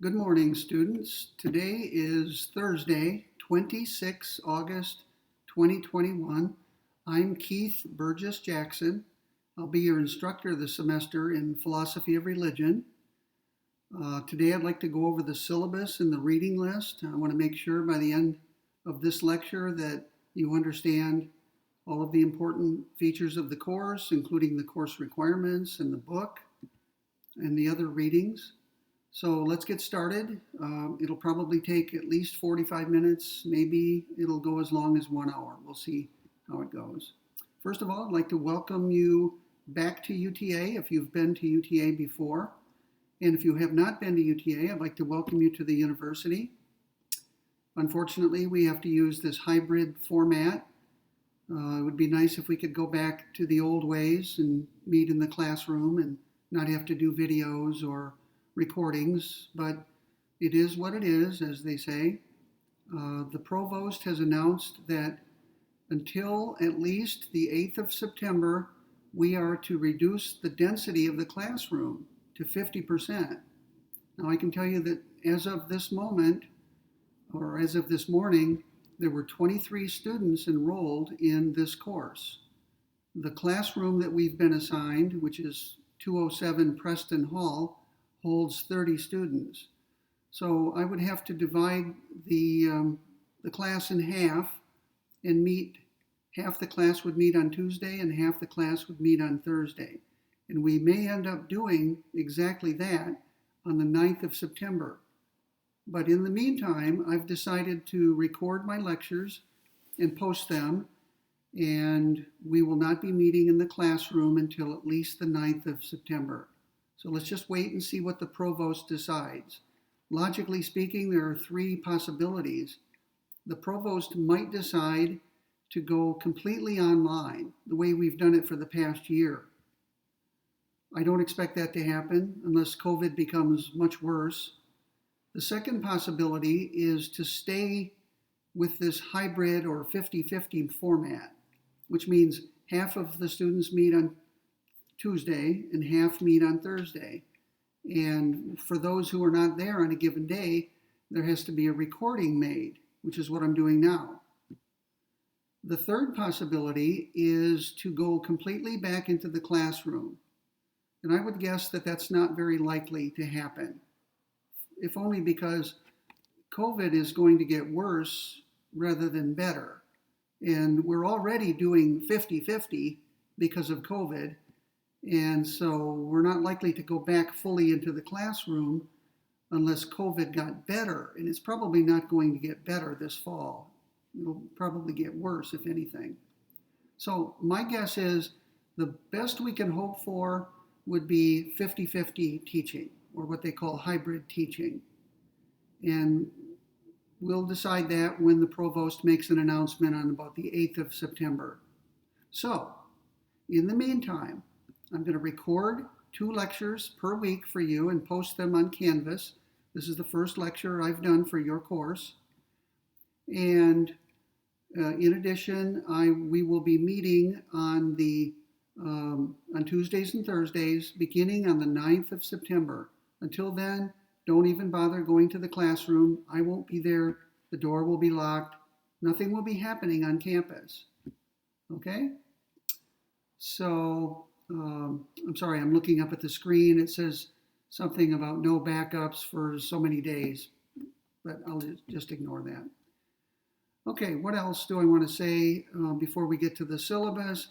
Good morning, students. Today is Thursday, 26 August 2021. I'm Keith Burgess-Jackson. I'll be your instructor this semester in Philosophy of Religion. Today I'd like to go over the syllabus and the reading list. I want to make sure by the end of this lecture that you understand all of the important features of the course, including the course requirements and the book and the other readings. So let's get started. It'll probably take at least 45 minutes. Maybe it'll go as long as 1 hour. We'll see how it goes. First of all, I'd like to welcome you back to UTA if you've been to UTA before. And if you have not been to UTA, I'd like to welcome you to the university. Unfortunately, we have to use this hybrid format. It would be nice if we could go back to the old ways and meet in the classroom and not have to do videos or recordings, but it is what it is, as they say. The provost has announced that until at least the 8th of September, we are to reduce the density of the classroom to 50%. Now, I can tell you that as of this moment, or as of this morning, there were 23 students enrolled in this course. The classroom that we've been assigned, which is 207 Preston Hall, holds 30 students. So I would have to divide the class in half and meet, half the class would meet on Tuesday and half the class would meet on Thursday. And we may end up doing exactly that on the 9th of September. But in the meantime, I've decided to record my lectures and post them, and we will not be meeting in the classroom until at least the 9th of September. So let's just wait and see what the provost decides. Logically speaking, there are three possibilities. The provost might decide to go completely online, the way we've done it for the past year. I don't expect that to happen unless COVID becomes much worse. The second possibility is to stay with this hybrid or 50-50 format, which means half of the students meet on Tuesday and half meet on Thursday. And for those who are not there on a given day, there has to be a recording made, which is what I'm doing now. The third possibility is to go completely back into the classroom. And I would guess that that's not very likely to happen, if only because COVID is going to get worse rather than better. And we're already doing 50-50 because of COVID. And so we're not likely to go back fully into the classroom unless COVID got better. And it's probably not going to get better this fall. It'll probably get worse, if anything. So my guess is the best we can hope for would be 50-50 teaching, or what they call hybrid teaching. And we'll decide that when the provost makes an announcement on about the 8th of September. So, in the meantime, I'm going to record 2 lectures per week for you and post them on Canvas. This is the first lecture I've done for your course. And in addition, we will be meeting on Tuesdays and Thursdays beginning on the 9th of September. Until then, don't even bother going to the classroom. I won't be there. The door will be locked. Nothing will be happening on campus. Okay? So, I'm sorry, I'm looking up at the screen. It says something about no backups for so many days, but I'll just ignore that. Okay, what else do I want to say before we get to the syllabus?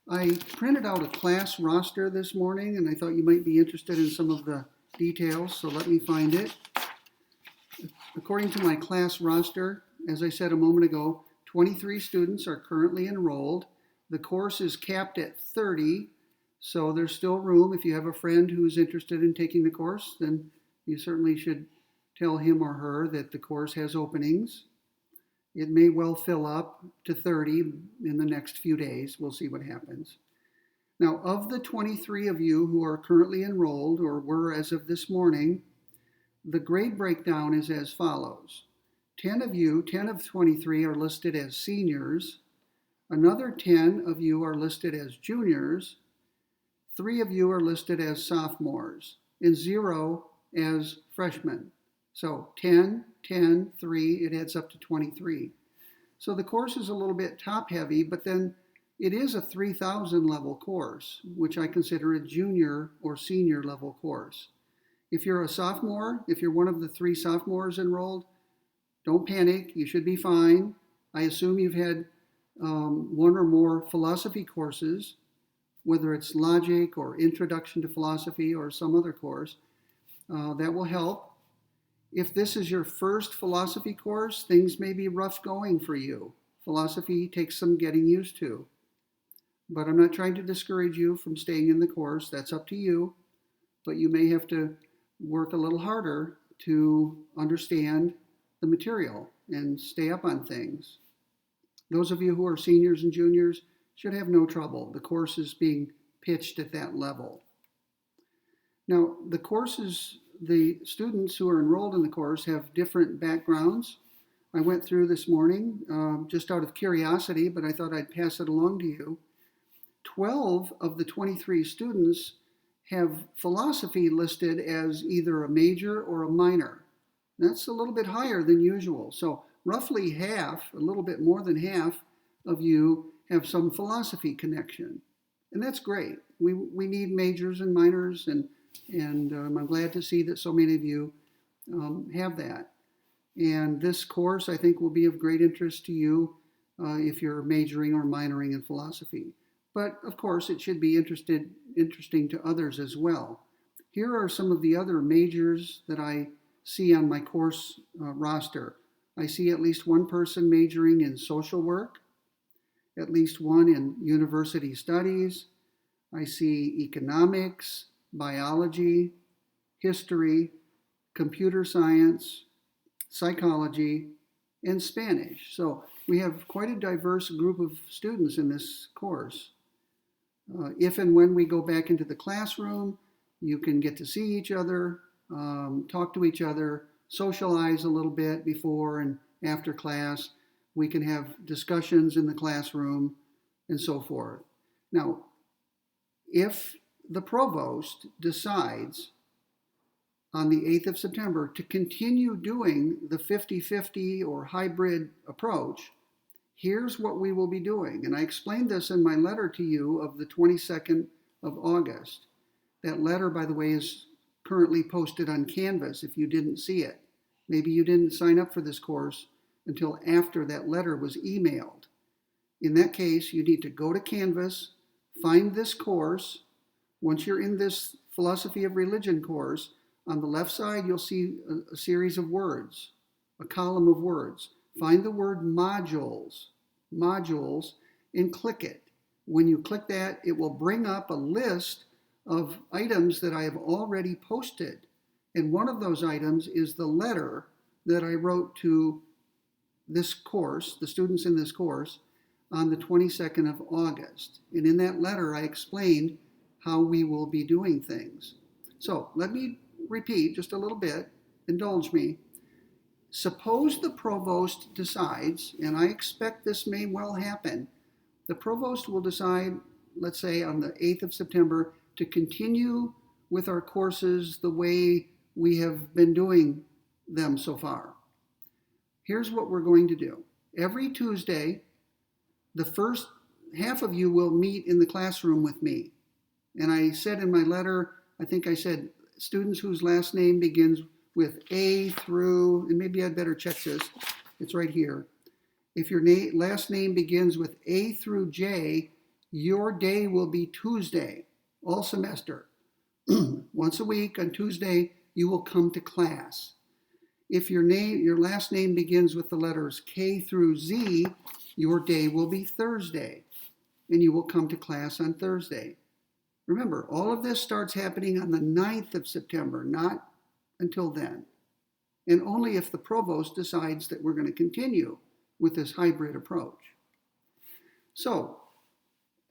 I printed out a class roster this morning, and I thought you might be interested in some of the details, so let me find it. According to my class roster, as I said a moment ago, 23 students are currently enrolled. The course is capped at 30, so there's still room. If you have a friend who's interested in taking the course, then you certainly should tell him or her that the course has openings. It may well fill up to 30 in the next few days. We'll see what happens. Now, of the 23 of you who are currently enrolled, or were as of this morning, the grade breakdown is as follows. 10 of 23 are listed as seniors. Another 10 of you are listed as juniors. 3 of you are listed as sophomores, and 0 as freshmen. So 10, 10, 3, it adds up to 23. So the course is a little bit top heavy, but then it is a 3,000 level course, which I consider a junior or senior level course. If you're a sophomore, if you're one of the 3 sophomores enrolled, don't panic. You should be fine. I assume you've had one or more philosophy courses, whether it's logic or introduction to philosophy or some other course. That will help. If this is your first philosophy course, things may be rough going for you. Philosophy takes some getting used to. But I'm not trying to discourage you from staying in the course. That's up to you. But you may have to work a little harder to understand the material and stay up on things. Those of you who are seniors and juniors should have no trouble. The course is being pitched at that level. Now, the students who are enrolled in the course have different backgrounds. I went through this morning just out of curiosity, but I thought I'd pass it along to you. 12 of the 23 students have philosophy listed as either a major or a minor. That's a little bit higher than usual. So roughly half, a little bit more than half of you have some philosophy connection. And that's great. We need majors and minors, and I'm glad to see that so many of you have that. And this course, I think, will be of great interest to you if you're majoring or minoring in philosophy. But of course, it should be interesting to others as well. Here are some of the other majors that I see on my course roster. I see at least one person majoring in social work, at least one in university studies. I see economics, biology, history, computer science, psychology, and Spanish. So we have quite a diverse group of students in this course. If and when we go back into the classroom, you can get to see each other, talk to each other, socialize a little bit before and after class. We can have discussions in the classroom and so forth. Now, if the provost decides on the 8th of September to continue doing the 50-50 or hybrid approach, here's what we will be doing. And I explained this in my letter to you of the 22nd of August. That letter, by the way, is currently posted on Canvas if you didn't see it. Maybe you didn't sign up for this course until after that letter was emailed. In that case, you need to go to Canvas, find this course. Once you're in this Philosophy of Religion course, on the left side, you'll see a series of words, a column of words. Find the word modules, and click it. When you click that, it will bring up a list of items that I have already posted. And one of those items is the letter that I wrote to this course, the students in this course, on the 22nd of August. And in that letter, I explained how we will be doing things. So let me repeat just a little bit. Indulge me. Suppose the provost decides, and I expect this may well happen, the provost will decide, let's say on the 8th of September, to continue with our courses the way we have been doing them so far. Here's what we're going to do. Every Tuesday, the first half of you will meet in the classroom with me. And I said in my letter, I think I said, students whose last name begins with A through, and maybe I'd better check this, it's right here. If your last name begins with A through J, your day will be Tuesday, all semester. Once a week on Tuesday, you will come to class. If your last name begins with the letters K through Z, your day will be Thursday, and you will come to class on Thursday. Remember, all of this starts happening on the 9th of September, not until then. And only if the provost decides that we're going to continue with this hybrid approach. So,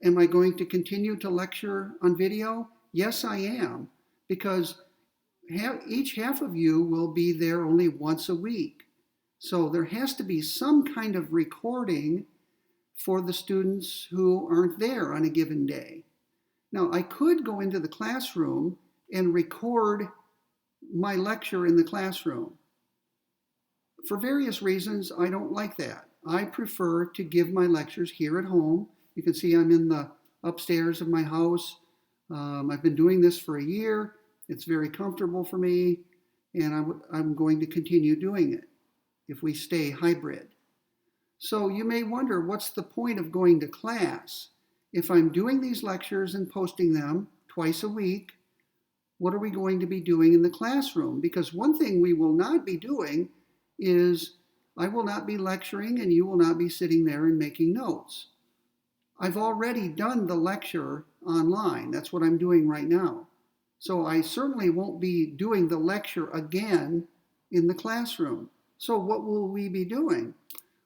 am I going to continue to lecture on video? Yes, I am, because each half of you will be there only once a week. So there has to be some kind of recording for the students who aren't there on a given day. Now, I could go into the classroom and record my lecture in the classroom. For various reasons, I don't like that. I prefer to give my lectures here at home. You can see I'm in the upstairs of my house. I've been doing this for a year. It's very comfortable for me, and I'm going to continue doing it if we stay hybrid. So you may wonder, what's the point of going to class? If I'm doing these lectures and posting them twice a week, what are we going to be doing in the classroom? Because one thing we will not be doing is I will not be lecturing and you will not be sitting there and making notes. I've already done the lecture online. That's what I'm doing right now. So I certainly won't be doing the lecture again in the classroom. So what will we be doing?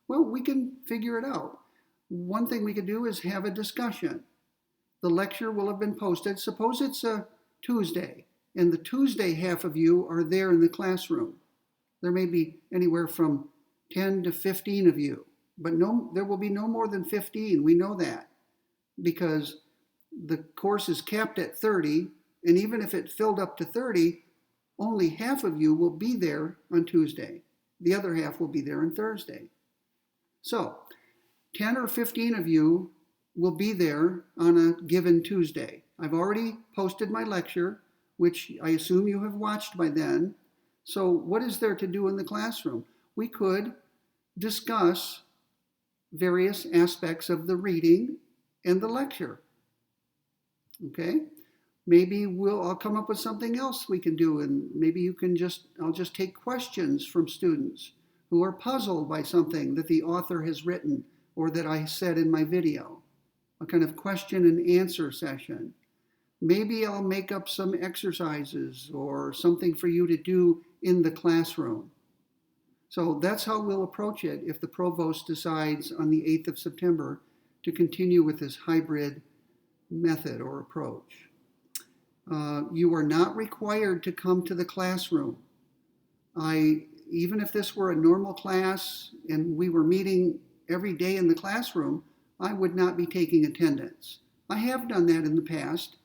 Well, we can figure it out. One thing we could do is have a discussion. The lecture will have been posted. Suppose it's a Tuesday, and the Tuesday half of you are there in the classroom. There may be anywhere from 10 to 15 of you, but there will be no more than 15. We know that because the course is capped at 30, and even if it filled up to 30, only half of you will be there on Tuesday. The other half will be there on Thursday. So 10 or 15 of you will be there on a given Tuesday. I've already posted my lecture, which I assume you have watched by then. So what is there to do in the classroom? We could discuss various aspects of the reading and the lecture. Okay? Maybe I'll come up with something else we can do, and maybe I'll just take questions from students who are puzzled by something that the author has written or that I said in my video, a kind of question and answer session. Maybe I'll make up some exercises or something for you to do in the classroom. So that's how we'll approach it if the provost decides on the 8th of September to continue with this hybrid method or approach. You are not required to come to the classroom. Even if this were a normal class and we were meeting every day in the classroom, I would not be taking attendance. I have done that in the past,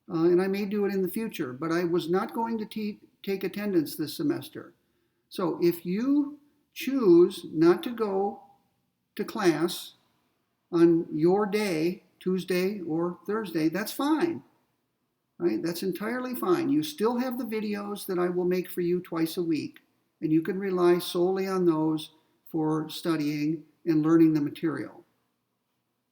and I may do it in the future, but I was not going to take attendance this semester. So if you choose not to go to class on your day, Tuesday or Thursday, that's fine. Right? That's entirely fine. You still have the videos that I will make for you twice a week, and you can rely solely on those for studying and learning the material.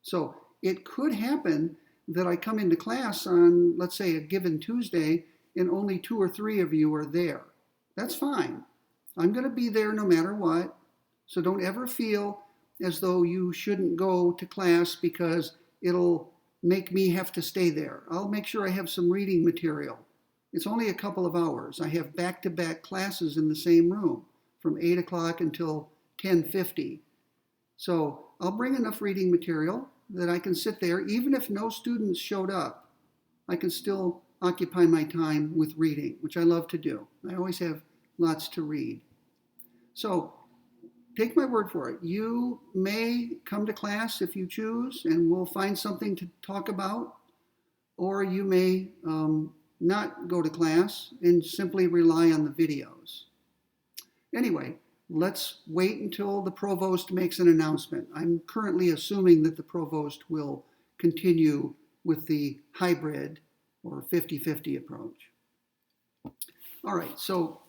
So it could happen that I come into class on, let's say, a given Tuesday, and only 2 or 3 of you are there. That's fine. I'm going to be there no matter what, so don't ever feel as though you shouldn't go to class because it'll make me have to stay there. I'll make sure I have some reading material. It's only a couple of hours. I have back-to-back classes in the same room from 8 o'clock until 10:50. So I'll bring enough reading material that I can sit there. Even if no students showed up, I can still occupy my time with reading, which I love to do. I always have lots to read. So take my word for it. You may come to class if you choose, and we'll find something to talk about, or you may not go to class and simply rely on the videos. Anyway, let's wait until the provost makes an announcement. I'm currently assuming that the provost will continue with the hybrid or 50-50 approach. All right, so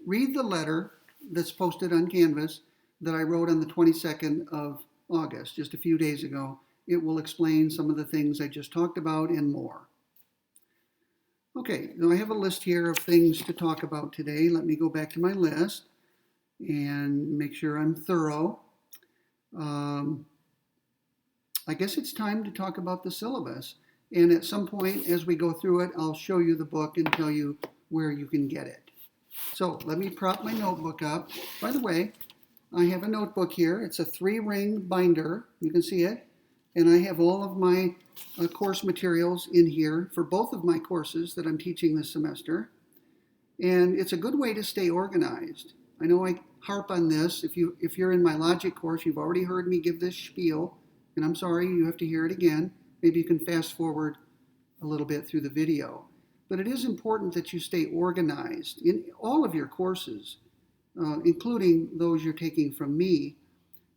read the letter that's posted on Canvas that I wrote on the 22nd of August, just a few days ago. It will explain some of the things I just talked about and more. Okay, now I have a list here of things to talk about today. Let me go back to my list and make sure I'm thorough. I guess it's time to talk about the syllabus. And at some point as we go through it, I'll show you the book and tell you where you can get it. So let me prop my notebook up. By the way, I have a notebook here. It's a 3-ring binder. You can see it. And I have all of my course materials in here for both of my courses that I'm teaching this semester. And it's a good way to stay organized. I know I harp on this. If you're in my logic course, you've already heard me give this spiel. And I'm sorry, you have to hear it again. Maybe you can fast forward a little bit through the video. But it is important that you stay organized in all of your courses. including those you're taking from me.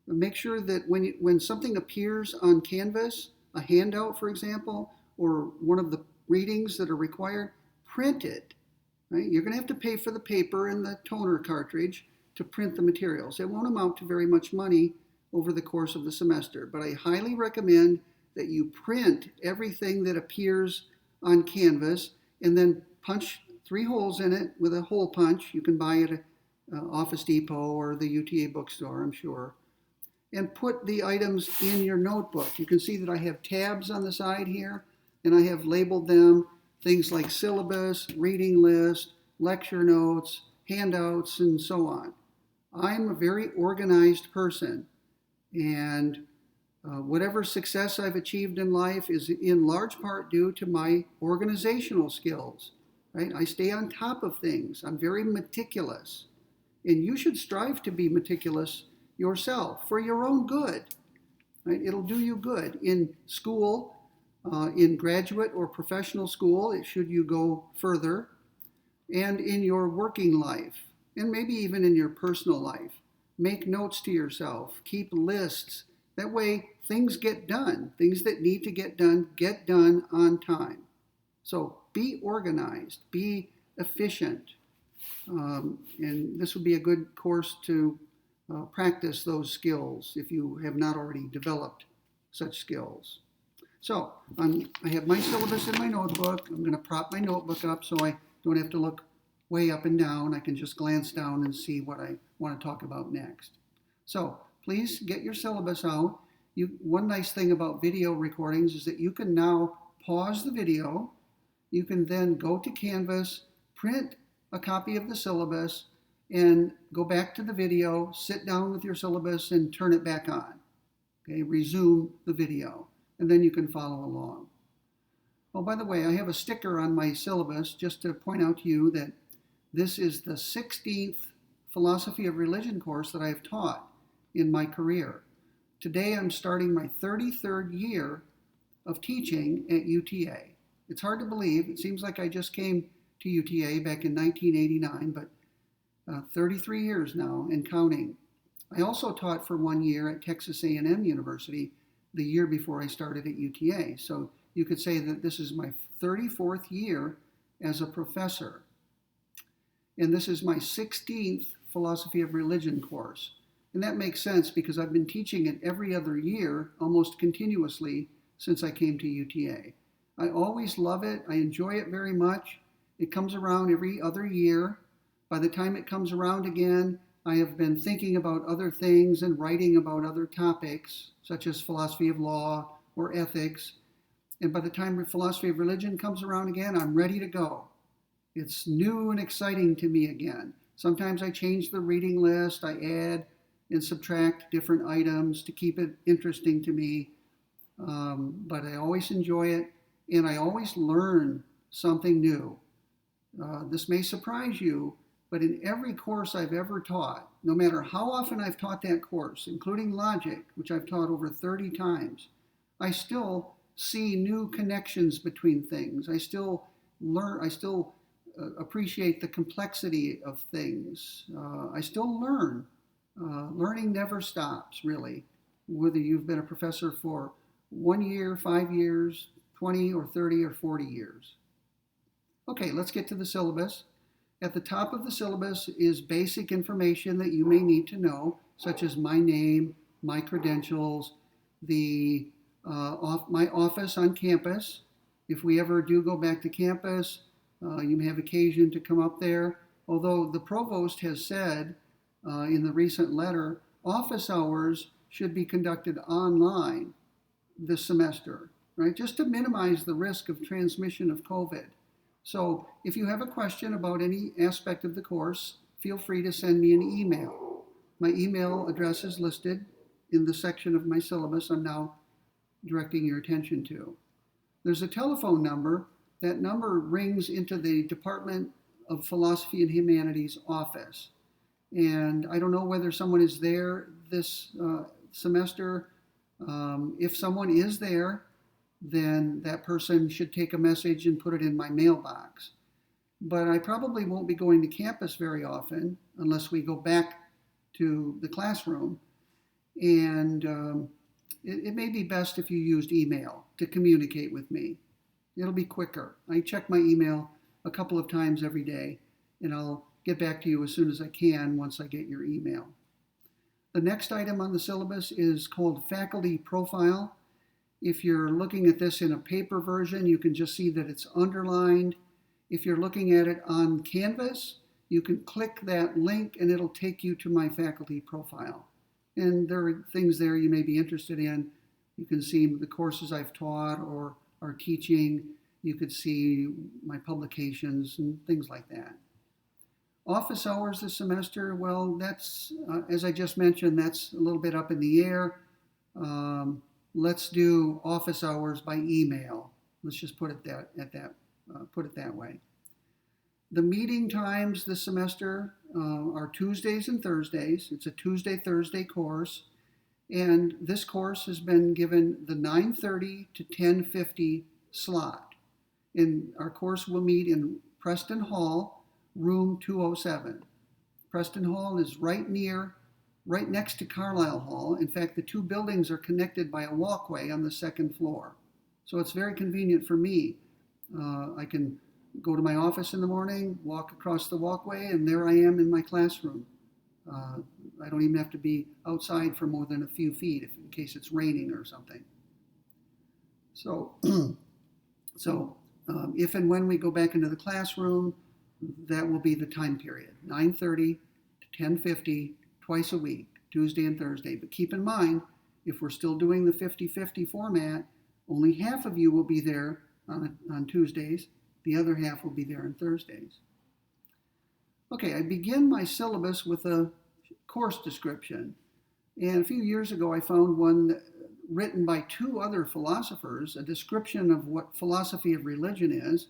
Make sure that when something appears on Canvas, a handout, for example, or one of the readings that are required, print it. Right? You're going to have to pay for the paper and the toner cartridge to print the materials. It won't amount to very much money over the course of the semester, but I highly recommend that you print everything that appears on Canvas and then punch 3 holes in it with a hole punch. You can buy it at Office Depot or the UTA bookstore, I'm sure. And put the items in your notebook. You can see that I have tabs on the side here, and I have labeled them things like syllabus, reading list, lecture notes, handouts, and so on. I'm a very organized person, and whatever success I've achieved in life is in large part due to my organizational skills. Right? I stay on top of things. I'm very meticulous, and you should strive to be meticulous yourself for your own good. Right? It'll do you good in school, in graduate or professional school, should you go further, and in your working life, and maybe even in your personal life. Make notes to yourself. Keep lists. That way, things get done. Things that need to get done on time. So be organized. Be efficient. And this would be a good course to practice those skills if you have not already developed such skills. So I have my syllabus in my notebook. I'm going to prop my notebook up so I don't have to look way up and down. I can just glance down and see what I want to talk about next. So please get your syllabus out. One nice thing about video recordings is that you can now pause the video. You can then go to Canvas, print a copy of the syllabus, and go back to the video, sit down with your syllabus, and turn it back on. Okay, resume the video, and then you can follow along. Oh, by the way, I have a sticker on my syllabus just to point out to you that this is the 16th Philosophy of Religion course that I have taught in my career. Today I'm starting my 33rd year of teaching at UTA. It's hard to believe. It seems like I just came to UTA back in 1989, but 33 years now and counting. I also taught for 1 year at Texas A&M University the year before I started at UTA. So you could say that this is my 34th year as a professor. And this is my 16th Philosophy of Religion course. And that makes sense because I've been teaching it every other year, almost continuously, since I came to UTA. I always love it. I enjoy it very much. It comes around every other year. By the time it comes around again, I have been thinking about other things and writing about other topics, such as philosophy of law or ethics. And by the time philosophy of religion comes around again, I'm ready to go. It's new and exciting to me again. Sometimes I change the reading list. I add and subtract different items to keep it interesting to me. But I always enjoy it, and I always learn something new. This may surprise you, but in every course I've ever taught, no matter how often I've taught that course, including logic, which I've taught over 30 times, I still see new connections between things. I still learn, I still appreciate the complexity of things. I still learn. Learning never stops, really, whether you've been a professor for 1 year, 5 years, 20 or 30 or 40 years. Okay, let's get to the syllabus. At the top of the syllabus is basic information that you may need to know, such as my name, my credentials, my office on campus. If we ever do go back to campus, you may have occasion to come up there. Although the provost has said in the recent letter, office hours should be conducted online this semester, right? Just to minimize the risk of transmission of COVID. So if you have a question about any aspect of the course, feel free to send me an email. My email address is listed in the section of my syllabus I'm now directing your attention to. There's a telephone number. That number rings into the Department of Philosophy and Humanities office. And I don't know whether someone is there this semester. If someone is there, then that person should take a message and put it in my mailbox. but I probably won't be going to campus very often unless we go back to the classroom. And it may be best if you used email to communicate with me. It'll be quicker. I check my email a couple of times every day, and I'll get back to you as soon as I can once I get your email. The next item on the syllabus is called Faculty Profile. If you're looking at this in a paper version, you can just see that it's underlined. If you're looking at it on Canvas, you can click that link and it'll take you to my faculty profile. And there are things there you may be interested in. You can see the courses I've taught or are teaching. You could see my publications and things like that. Office hours this semester, well, that's, as I just mentioned, that's a little bit up in the air. Let's do office hours by email. Let's just put it that way. The meeting times this semester are Tuesdays and Thursdays. It's a Tuesday-Thursday course. And this course has been given the 9:30 to 10:50 slot. And our course will meet in Preston Hall, room 207. Preston Hall is right next to Carlisle Hall. In fact, the two buildings are connected by a walkway on the second floor. So it's very convenient for me. I can go to my office in the morning, walk across the walkway, and there I am in my classroom. I don't even have to be outside for more than a few feet in case it's raining or something. So, if and when we go back into the classroom, that will be the time period, 9:30 to 10:50, twice a week, Tuesday and Thursday. But keep in mind, if we're still doing the 50-50 format, only half of you will be there on Tuesdays. The other half will be there on Thursdays. Okay, I begin my syllabus with a course description. And a few years ago, I found one written by two other philosophers, a description of what philosophy of religion is,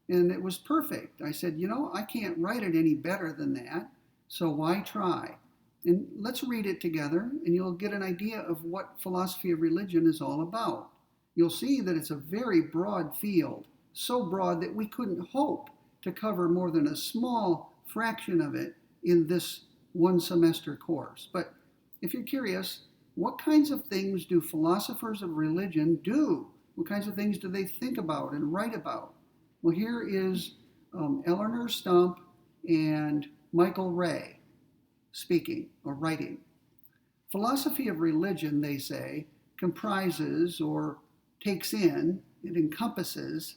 and it was perfect. I said, I can't write it any better than that, so why try? And let's read it together, and you'll get an idea of what philosophy of religion is all about. You'll see that it's a very broad field, so broad that we couldn't hope to cover more than a small fraction of it in this one semester course. But if you're curious, what kinds of things do philosophers of religion do? What kinds of things do they think about and write about? Well, here is Eleanor Stump and Michael Ray speaking or writing. Philosophy of religion, they say, comprises or takes in, it encompasses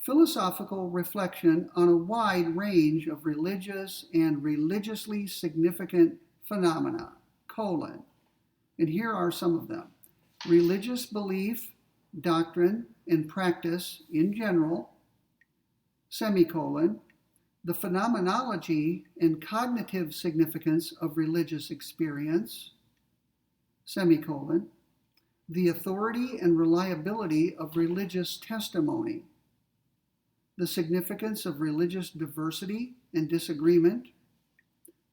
philosophical reflection on a wide range of religious and religiously significant phenomena, and here are some of them. Religious belief, doctrine, and practice in general, the phenomenology and cognitive significance of religious experience, the authority and reliability of religious testimony, the significance of religious diversity and disagreement,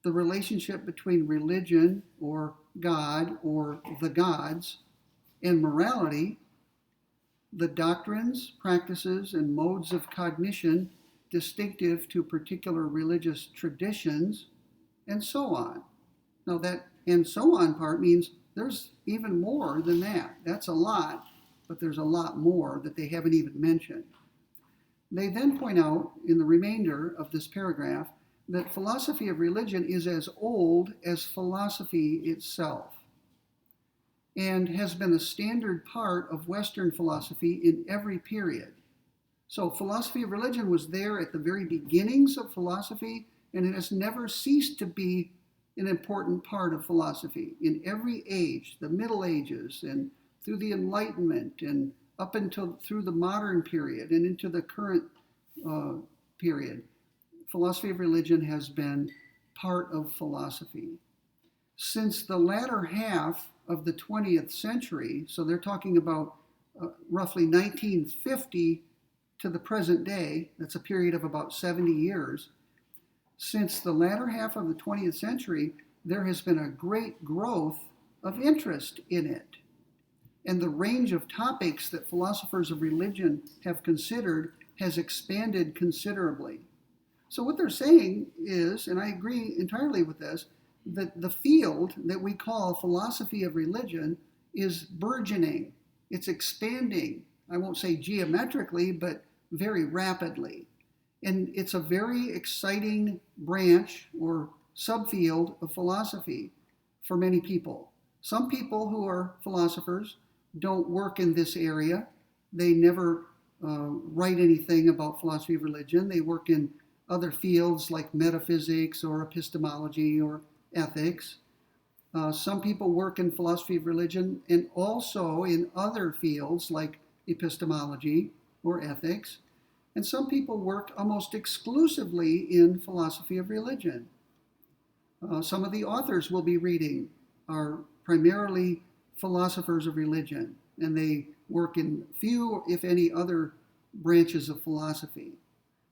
the relationship between religion or God or the gods and morality, the doctrines, practices, and modes of cognition distinctive to particular religious traditions, and so on. Now that and so on part means there's even more than that. That's a lot, but there's a lot more that they haven't even mentioned. They then point out in the remainder of this paragraph that philosophy of religion is as old as philosophy itself and has been a standard part of Western philosophy in every period. So philosophy of religion was there at the very beginnings of philosophy, and it has never ceased to be an important part of philosophy in every age, the Middle Ages and through the Enlightenment and up until through the modern period and into the current period. Philosophy of religion has been part of philosophy. Since the latter half of the 20th century, so they're talking about roughly 1950 to the present day, that's a period of about 70 years, since the latter half of the 20th century, there has been a great growth of interest in it. And the range of topics that philosophers of religion have considered has expanded considerably. So what they're saying is, and I agree entirely with this, that the field that we call philosophy of religion is burgeoning. It's expanding. I won't say geometrically, but very rapidly. And it's a very exciting branch or subfield of philosophy for many people. Some people who are philosophers don't work in this area. They never write anything about philosophy of religion. They work in other fields like metaphysics or epistemology or ethics. Some people work in philosophy of religion and also in other fields like epistemology or ethics. And some people work almost exclusively in philosophy of religion. Some of the authors we'll be reading are primarily philosophers of religion, and they work in few, if any, other branches of philosophy.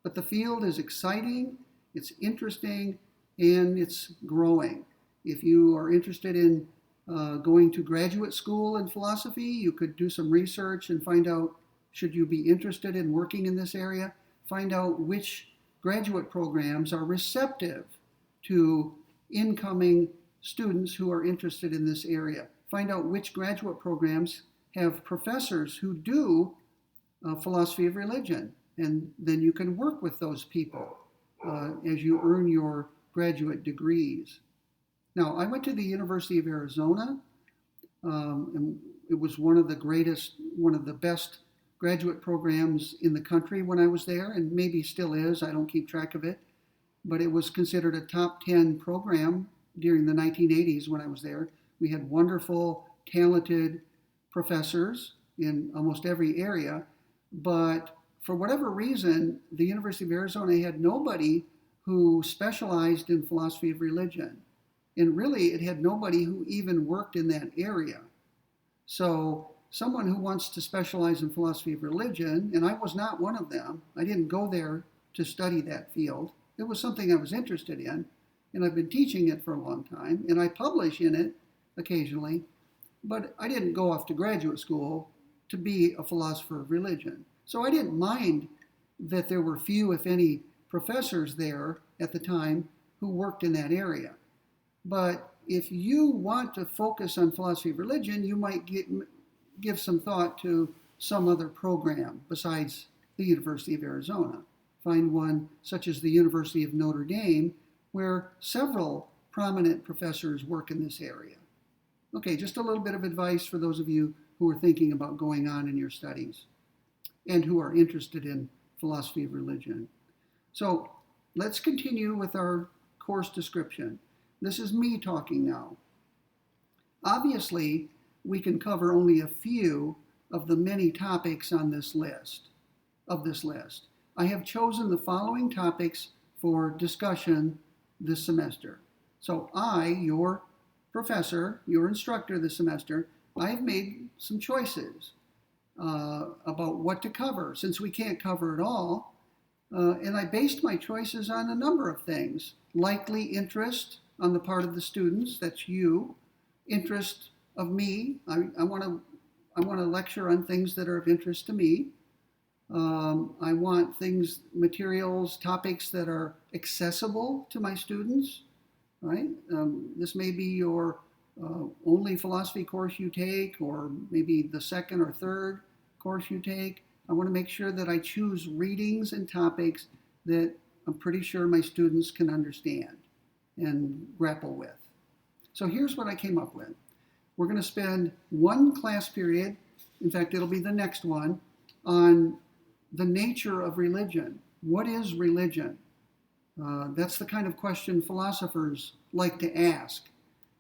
But the field is exciting, it's interesting, and it's growing. If you are interested in going to graduate school in philosophy, you could do some research and find out, should you be interested in working in this area, find out which graduate programs are receptive to incoming students who are interested in this area. Find out which graduate programs have professors who do philosophy of religion, and then you can work with those people as you earn your graduate degrees. Now, I went to the University of Arizona, and it was one of the best graduate programs in the country when I was there, and maybe still is. I don't keep track of it, but it was considered a top 10 program during the 1980s when I was there. We had wonderful, talented professors in almost every area, but for whatever reason, the University of Arizona had nobody who specialized in philosophy of religion. And really, it had nobody who even worked in that area. So someone who wants to specialize in philosophy of religion, and I was not one of them, I didn't go there to study that field. It was something I was interested in, and I've been teaching it for a long time, and I publish in it occasionally, but I didn't go off to graduate school to be a philosopher of religion. So I didn't mind that there were few, if any, professors there at the time who worked in that area. But if you want to focus on philosophy of religion, you might give some thought to some other program besides the University of Arizona. Find one such as the University of Notre Dame, where several prominent professors work in this area. Okay, just a little bit of advice for those of you who are thinking about going on in your studies and who are interested in philosophy of religion. So let's continue with our course description. This is me talking now. Obviously, we can cover only a few of the many topics on this list. I have chosen the following topics for discussion this semester. So I, your professor, your instructor this semester, I have made some choices about what to cover, since we can't cover it all. And I based my choices on a number of things. Likely interest on the part of the students, that's you. Interest of me, I want to lecture on things that are of interest to me. I want materials, topics that are accessible to my students, right? This may be your only philosophy course you take, or maybe the second or third course you take. I want to make sure that I choose readings and topics that I'm pretty sure my students can understand and grapple with. So here's what I came up with. We're going to spend one class period, in fact, it'll be the next one, on the nature of religion. What is religion? That's the kind of question philosophers like to ask.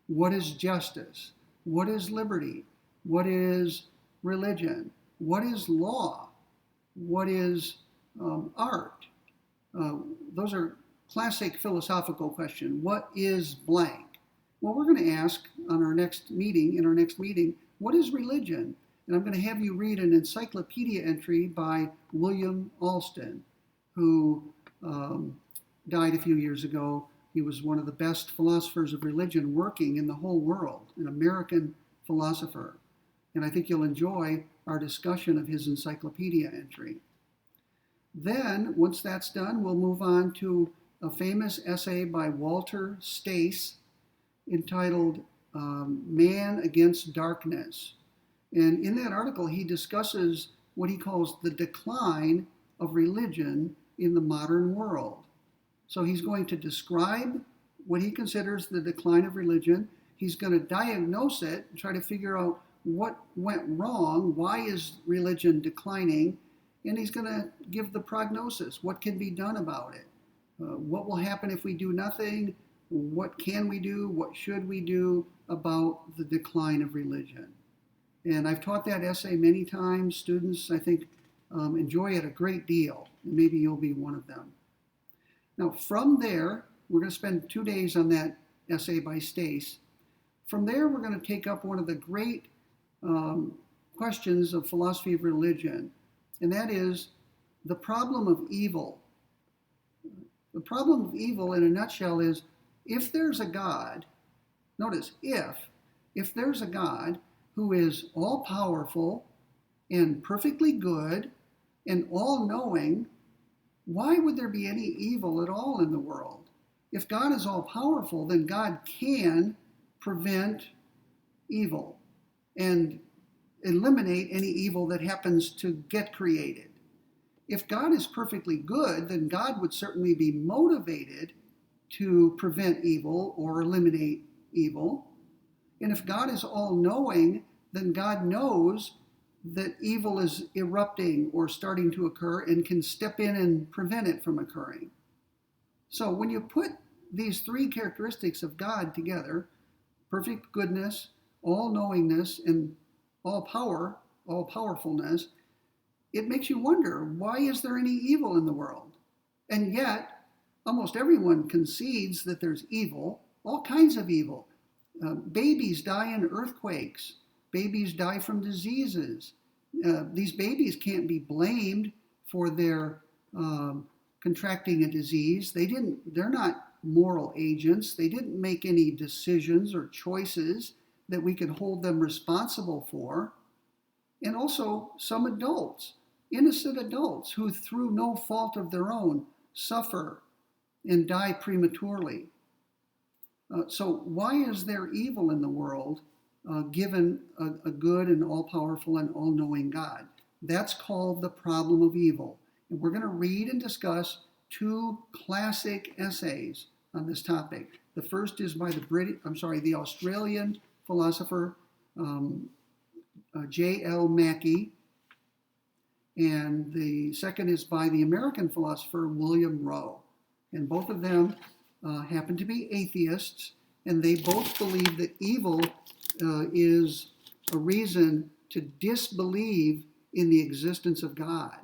What is justice? What is liberty? What is religion? What is law? What is art? Those are classic philosophical questions. What is blank? Well, we're going to ask in our next meeting, what is religion? And I'm going to have you read an encyclopedia entry by William Alston, who died a few years ago. He was one of the best philosophers of religion working in the whole world, an American philosopher. And I think you'll enjoy our discussion of his encyclopedia entry. Then, once that's done, we'll move on to a famous essay by Walter Stace entitled Man Against Darkness. And in that article, he discusses what he calls the decline of religion in the modern world. So he's going to describe what he considers the decline of religion. He's going to diagnose it and try to figure out what went wrong, why is religion declining, and he's going to give the prognosis, what can be done about it, what will happen if we do nothing, what can we do, what should we do about the decline of religion. And I've taught that essay many times. Students, I think, enjoy it a great deal, and maybe you'll be one of them. Now, from there, we're going to spend 2 days on that essay by Stace. From there, we're going to take up one of the great questions of philosophy of religion, and that is the problem of evil. The problem of evil, in a nutshell, is if there's a God, notice, if there's a God who is all-powerful and perfectly good and all-knowing, why would there be any evil at all in the world? If God is all-powerful, then God can prevent evil and eliminate any evil that happens to get created. If God is perfectly good, then God would certainly be motivated to prevent evil or eliminate evil. And if God is all-knowing, then God knows that evil is erupting or starting to occur and can step in and prevent it from occurring. So when you put these three characteristics of God together, perfect goodness, all-knowingness, and all-powerfulness, it makes you wonder, why is there any evil in the world? And yet, almost everyone concedes that there's evil, all kinds of evil. Babies die in earthquakes. Babies die from diseases. These babies can't be blamed for their contracting a disease. They're not moral agents. They didn't make any decisions or choices that we could hold them responsible for. And also some adults, innocent adults who through no fault of their own suffer and die prematurely. So why is there evil in the world given a good and all-powerful and all-knowing God? That's called the problem of evil. And we're going to read and discuss two classic essays on this topic. The first is by the Australian philosopher J.L. Mackie, and the second is by the American philosopher William Rowe. And both of them happen to be atheists, and they both believe that evil is a reason to disbelieve in the existence of God.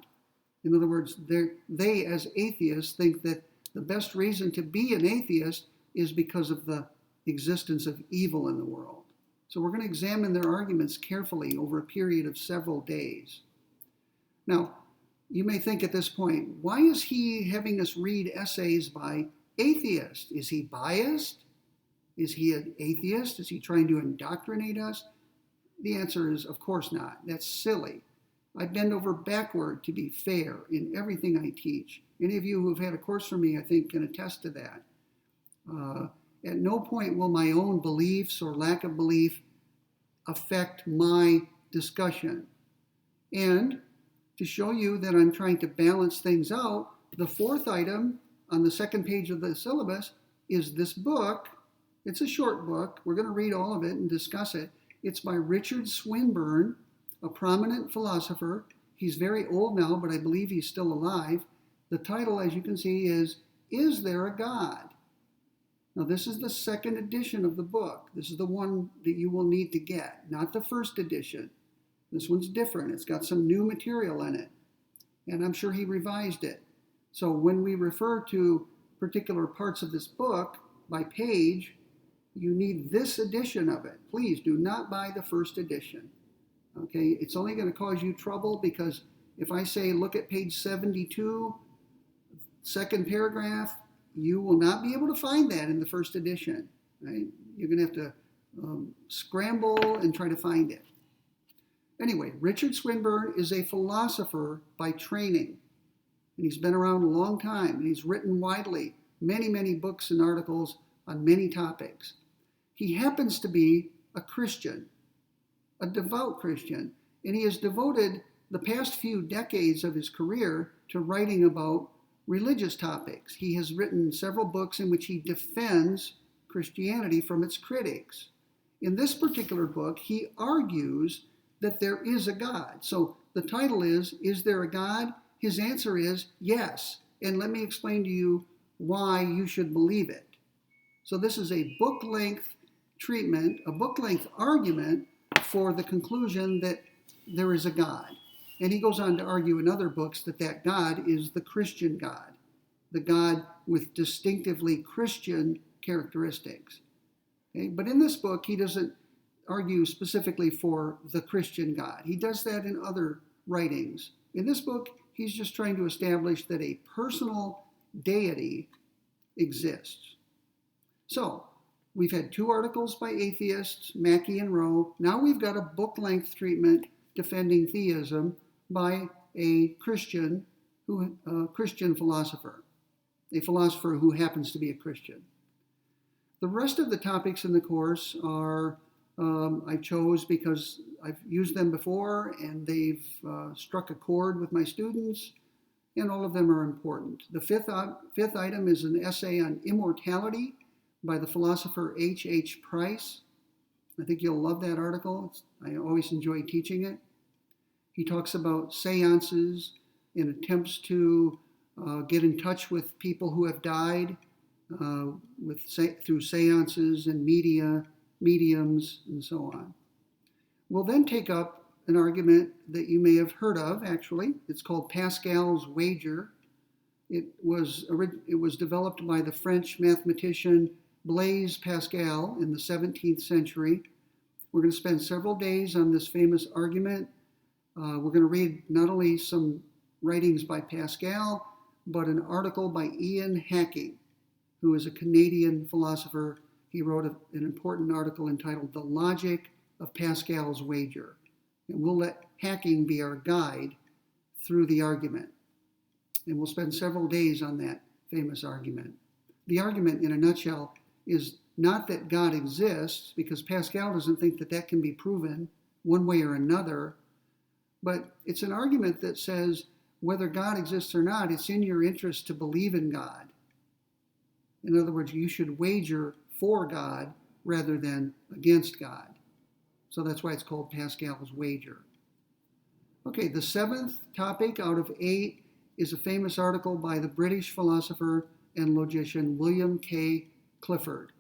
In other words, they as atheists think that the best reason to be an atheist is because of the existence of evil in the world. So we're going to examine their arguments carefully over a period of several days. Now, you may think at this point, why is he having us read essays by atheists? Is he biased? Is he an atheist? Is he trying to indoctrinate us? The answer is, of course not. That's silly. I bend over backward to be fair in everything I teach. Any of you who have had a course from me, I think, can attest to that. At no point will my own beliefs or lack of belief affect my discussion. And to show you that I'm trying to balance things out, the fourth item on the second page of the syllabus is this book. It's a short book. We're going to read all of it and discuss it. It's by Richard Swinburne, a prominent philosopher. He's very old now, but I believe he's still alive. The title, as you can see, is There a God? Now, this is the second edition of the book. This is the one that you will need to get, not the first edition. This one's different. It's got some new material in it, and I'm sure he revised it. So when we refer to particular parts of this book by page, you need this edition of it. Please do not buy the first edition. Okay, it's only going to cause you trouble because if I say look at page 72, second paragraph, you will not be able to find that in the first edition. Right? You're going to have to scramble and try to find it. Anyway, Richard Swinburne is a philosopher by training. and he's been around a long time, and he's written widely, many books and articles on many topics. He happens to be a Christian, a devout Christian, and he has devoted the past few decades of his career to writing about religious topics. He has written several books in which he defends Christianity from its critics. In this particular book, he argues that there is a God. So the title is there a God? His answer is yes. And let me explain to you why you should believe it. So this is a book-length treatment, a book-length argument for the conclusion that there is a God. And he goes on to argue in other books that that God is the Christian God, the God with distinctively Christian characteristics. Okay? But in this book, he doesn't argue specifically for the Christian God. He does that in other writings. In this book, he's just trying to establish that a personal deity exists. So, we've had two articles by atheists, Mackey and Rowe. Now we've got a book-length treatment defending theism by a Christian philosopher, a philosopher who happens to be a Christian. The rest of the topics in the course are I chose because I've used them before and they've struck a chord with my students, and all of them are important. The fifth item is an essay on immortality by the philosopher H.H. Price. I think you'll love that article. I always enjoy teaching it. He talks about seances and attempts to get in touch with people who have died through seances and mediums, and so on. We'll then take up an argument that you may have heard of, actually. It's called Pascal's wager. It was developed by the French mathematician Blaise Pascal in the 17th century. We're going to spend several days on this famous argument. We're going to read not only some writings by Pascal, but an article by Ian Hacking, who is a Canadian philosopher. He wrote an important article entitled The Logic of Pascal's Wager. And we'll let Hacking be our guide through the argument. And we'll spend several days on that famous argument. The argument, in a nutshell, is not that God exists, because Pascal doesn't think that that can be proven one way or another, but it's an argument that says whether God exists or not, it's in your interest to believe in God. In other words, you should wager for God rather than against God. So that's why it's called Pascal's wager. Okay, the seventh topic out of 8 is a famous article by the British philosopher and logician William Kingdon Clifford.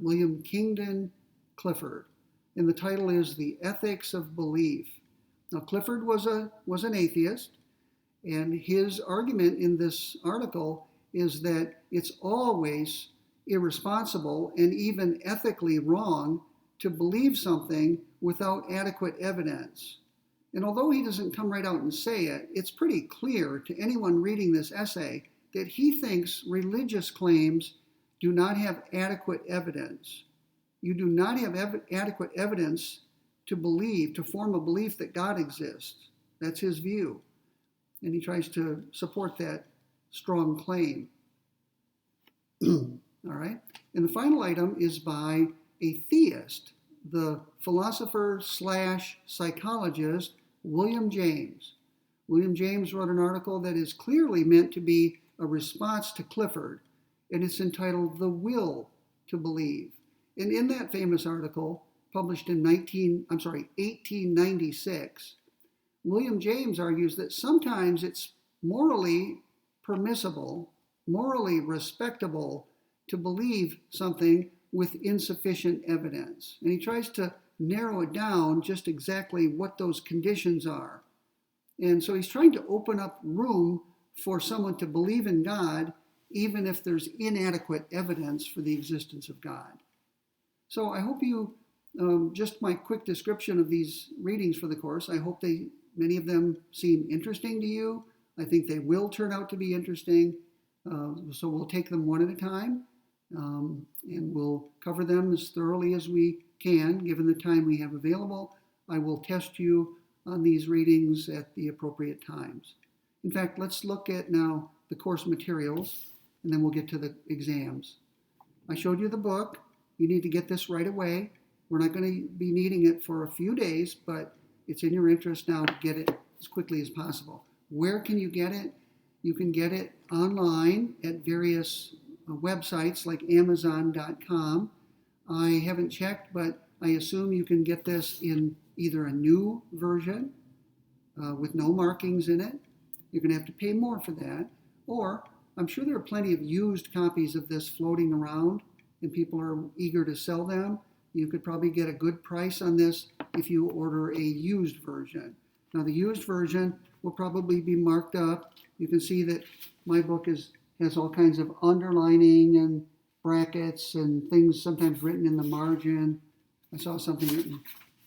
And the title is The Ethics of Belief. Now, Clifford was an atheist, and his argument in this article is that it's always irresponsible and even ethically wrong to believe something without adequate evidence. And although he doesn't come right out and say it, it's pretty clear to anyone reading this essay that he thinks religious claims do not have adequate evidence. You do not have adequate evidence to form a belief that God exists. That's his view. And he tries to support that strong claim. All right. And the final item is by a theist, the philosopher/psychologist William James. William James wrote an article that is clearly meant to be a response to Clifford, and it's entitled The Will to Believe. And in that famous article, published in 1896, William James argues that sometimes it's morally permissible, morally respectable to believe something with insufficient evidence. And he tries to narrow it down just exactly what those conditions are. And so he's trying to open up room for someone to believe in God, even if there's inadequate evidence for the existence of God. So I hope you, just my quick description of these readings for the course, I hope many of them seem interesting to you. I think they will turn out to be interesting. So we'll take them one at a time, and we'll cover them as thoroughly as we can, given the time we have available. I will test you on these readings at the appropriate times. In fact, let's look at now the course materials, and then we'll get to the exams. I showed you the book. You need to get this right away. We're not going to be needing it for a few days, but it's in your interest now to get it as quickly as possible. Where can you get it? You can get it online at various websites like Amazon.com. I haven't checked, but I assume you can get this in either a new version with no markings in it. You're going to have to pay more for that. Or I'm sure there are plenty of used copies of this floating around and people are eager to sell them. You could probably get a good price on this if you order a used version. Now the used version will probably be marked up. You can see that my book has all kinds of underlining and brackets and things sometimes written in the margin. I saw something written,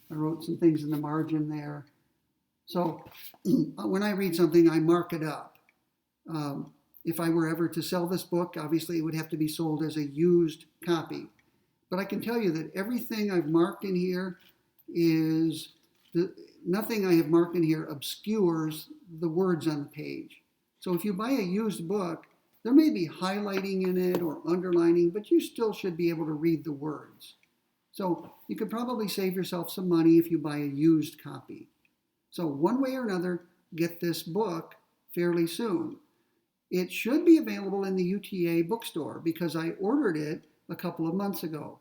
I wrote some things in the margin there. So when I read something, I mark it up. If I were ever to sell this book, obviously it would have to be sold as a used copy. But I can tell you that everything I've marked in here nothing I have marked in here obscures the words on the page. So if you buy a used book, there may be highlighting in it or underlining, but you still should be able to read the words. So you could probably save yourself some money if you buy a used copy. So one way or another, get this book fairly soon. It should be available in the UTA bookstore because I ordered it a couple of months ago.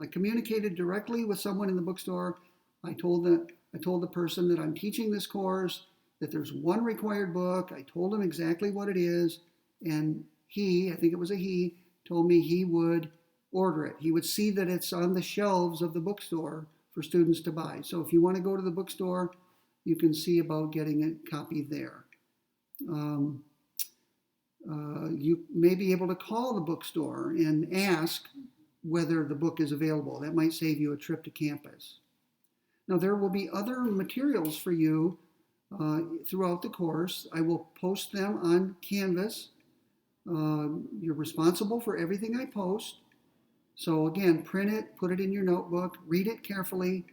I communicated directly with someone in the bookstore. I told the person that I'm teaching this course, that there's one required book. I told him exactly what it is, and I think it was a he, told me he would order it. He would see that it's on the shelves of the bookstore for students to buy. So if you want to go to the bookstore, you can see about getting a copy there. You may be able to call the bookstore and ask whether the book is available. That might save you a trip to campus. Now, there will be other materials for you throughout the course. I will post them on Canvas. You're responsible for everything I post. So again, print it, put it in your notebook, read it carefully,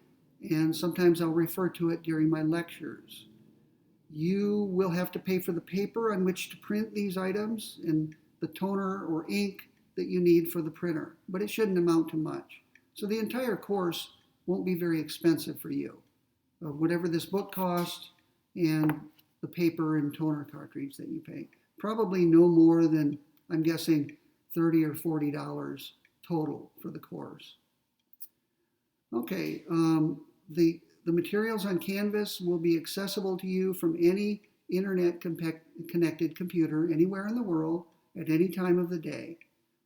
and sometimes I'll refer to it during my lectures. You will have to pay for the paper on which to print these items and the toner or ink that you need for the printer, but it shouldn't amount to much. So the entire course won't be very expensive for you. Whatever this book costs and the paper and toner cartridge that you pay. Probably no more than, I'm guessing, $30 or $40 total for the course. Okay, the materials on Canvas will be accessible to you from any internet-connected computer anywhere in the world at any time of the day.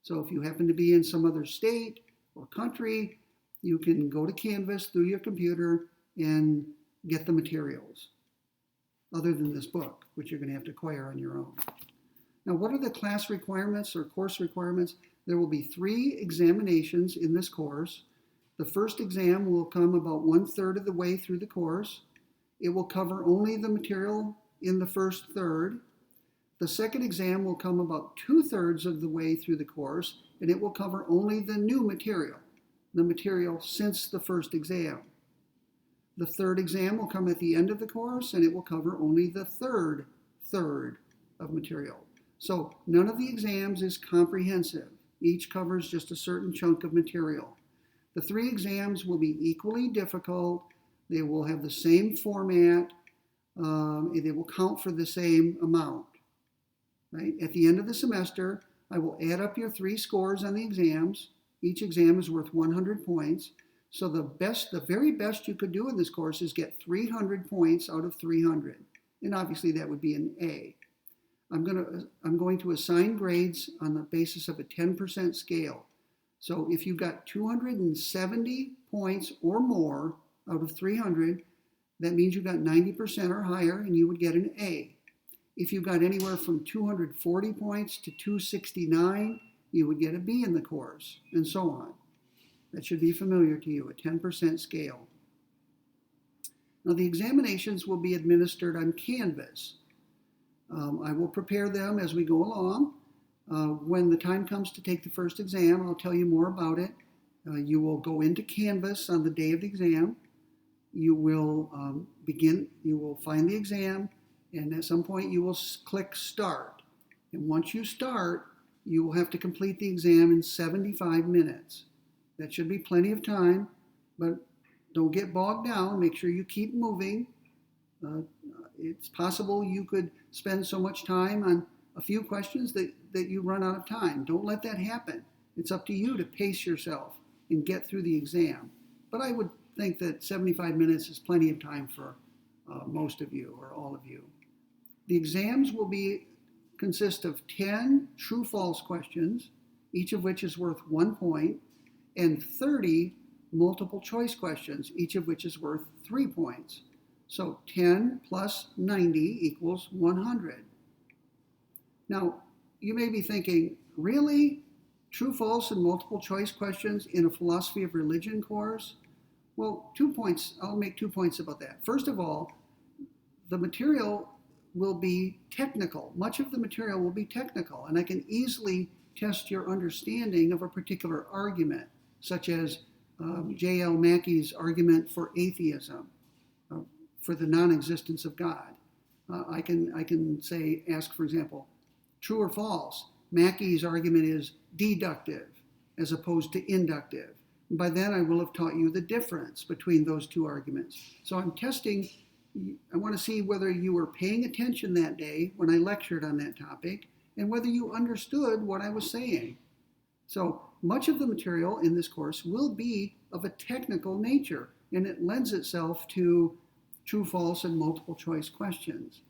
So if you happen to be in some other state or country, you can go to Canvas through your computer and get the materials, other than this book, which you're going to have to acquire on your own. Now, what are the class requirements or course requirements? There will be 3 examinations in this course. The first exam will come about 1/3 of the way through the course. It will cover only the material in the first third. The second exam will come about 2/3 of the way through the course, and it will cover only the new material, the material since the first exam. The third exam will come at the end of the course, and it will cover only the third third of material. So none of the exams is comprehensive. Each covers just a certain chunk of material. The 3 exams will be equally difficult. They will have the same format. They will count for the same amount. Right? At the end of the semester, I will add up your 3 scores on the exams. Each exam is worth 100 points. So the very best you could do in this course is get 300 points out of 300. And obviously that would be an A. I'm going to assign grades on the basis of a 10% scale. So if you got 270 points or more out of 300, that means you got 90% or higher and you would get an A. If you got anywhere from 240 points to 269, you would get a B in the course, and so on. That should be familiar to you, a 10% scale. Now the examinations will be administered on Canvas. I will prepare them as we go along. When the time comes to take the first exam, I'll tell you more about it. You will go into Canvas on the day of the exam. You will find the exam, and at some point you will click Start. And once you start, you will have to complete the exam in 75 minutes. That should be plenty of time, but don't get bogged down. Make sure you keep moving. It's possible you could spend so much time on a few questions that you run out of time. Don't let that happen. It's up to you to pace yourself and get through the exam. But I would think that 75 minutes is plenty of time for most of you or all of you. The exams will consist of 10 true-false questions, each of which is worth 1 point, and 30 multiple choice questions, each of which is worth 3 points. So 10 plus 90 equals 100. Now, you may be thinking, really? True, false, and multiple choice questions in a philosophy of religion course? Well, 2 points. I'll make 2 points about that. First of all, the material will be technical. Much of the material will be technical, and I can easily test your understanding of a particular argument, such as J.L. Mackey's argument for atheism, for the non-existence of God. I can say, ask, for example, true or false? Mackey's argument is deductive as opposed to inductive. And by then I will have taught you the difference between those two arguments. So I'm testing, I want to see whether you were paying attention that day when I lectured on that topic and whether you understood what I was saying. So much of the material in this course will be of a technical nature, and it lends itself to true, false, and multiple choice questions.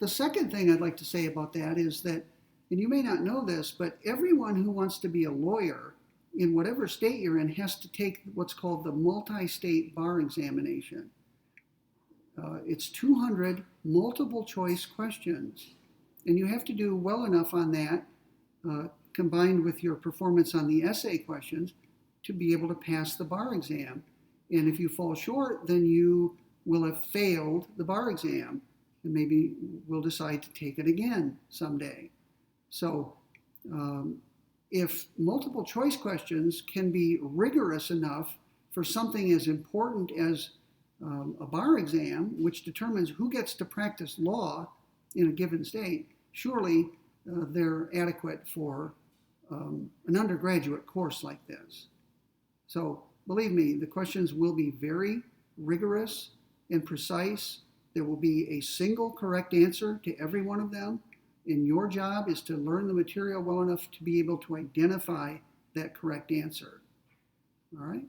The second thing I'd like to say about that is that, and you may not know this, but everyone who wants to be a lawyer in whatever state you're in has to take what's called the multi-state bar examination. It's 200 multiple choice questions, and you have to do well enough on that, combined with your performance on the essay questions, to be able to pass the bar exam. And if you fall short, then you will have failed the bar exam, and maybe we'll decide to take it again someday. So if multiple choice questions can be rigorous enough for something as important as a bar exam, which determines who gets to practice law in a given state, surely they're adequate for an undergraduate course like this. So believe me, the questions will be very rigorous and precise. There will be a single correct answer to every one of them, and your job is to learn the material well enough to be able to identify that correct answer. All right?